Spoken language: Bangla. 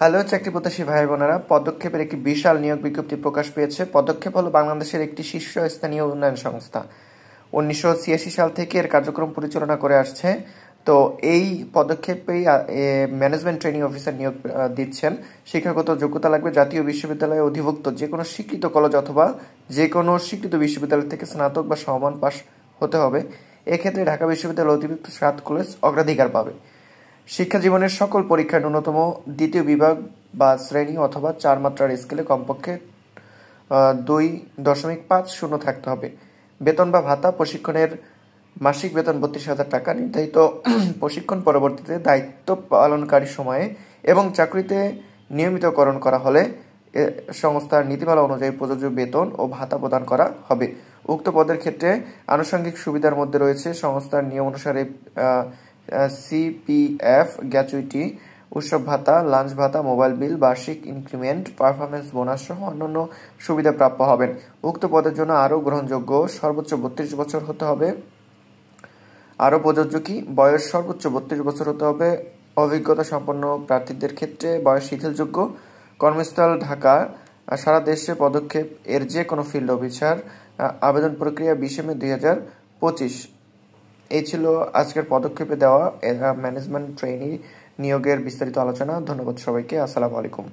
হ্যালো চাকরি প্রত্যাশী ভাই বোনেরা, পদক্ষেপের একটি বিশাল নিয়োগ বিজ্ঞপ্তি প্রকাশ পেয়েছে। পদক্ষেপ হলো বাংলাদেশের একটি শীর্ষস্থানীয় উন্নয়ন সংস্থা। 1986 সাল থেকে এর কার্যক্রম পরিচালনা করে আসছে। তো এই পদক্ষেপেই ম্যানেজমেন্ট ট্রেনিং অফিসার নিয়োগ দিচ্ছেন। শিক্ষাগত যোগ্যতা লাগবে জাতীয় বিশ্ববিদ্যালয়ে অধিভুক্ত যে কোনো স্বীকৃত কলেজ অথবা যে কোনো স্বীকৃত বিশ্ববিদ্যালয় থেকে স্নাতক বা সমান পাশ হতে হবে। এক্ষেত্রে ঢাকা বিশ্ববিদ্যালয় অধিভুক্ত 7 কলেজ অগ্রাধিকার পাবে। শিক্ষা জীবনের সকল পরীক্ষায় ন্যূনতম দ্বিতীয় বিভাগ বা শ্রেণী অথবা 4 মাত্রার স্কেলে কমপক্ষে 2.50 থাকতে হবে। বেতন বা ভাতা: প্রশিক্ষণের মাসিক বেতন 32,000 টাকা। নির্ধারিত প্রশিক্ষণ পরবর্তীতে দায়িত্ব পালনকারী সময়ে এবং চাকরিতে নিয়মিতকরণ করা হলে সংস্থার নীতিমালা অনুযায়ী প্রযোজ্য বেতন ও ভাতা প্রদান করা হবে। উক্ত পদের ক্ষেত্রে আনুষঙ্গিক সুবিধার মধ্যে রয়েছে সংস্থার নিয়ম অনুসারে সিপিএফ, গ্র্যাচুইটি, উৎসব ভাতা, লাঞ্চ ভাতা, মোবাইল বিল, বার্ষিক ইনক্রিমেন্ট, পারফরমেন্স বোনাস সহ অন্যান্য সুবিধা প্রাপ্য হবেন। উক্ত পদের জন্য আরও গ্রহণযোগ্য সর্বোচ্চ 32 বছর হতে হবে। আরও প্রযোজ্য কি, বয়স সর্বোচ্চ 32 বছর হতে হবে। অভিজ্ঞতা সম্পন্ন প্রার্থীদের ক্ষেত্রে বয়স শিথিলযোগ্য। কর্মস্থল ঢাকা। সারা দেশে পদক্ষেপ এর যে কোনো ফিল্ড অফিসার। আবেদন প্রক্রিয়া 20 মে 2025। এই ছিল আজকের পদক্ষেপে দেওয়া ম্যানেজমেন্ট ট্রেনি নিয়োগের বিস্তারিত আলোচনা। ধন্যবাদ সবাইকে। আসসালামু আলাইকুম।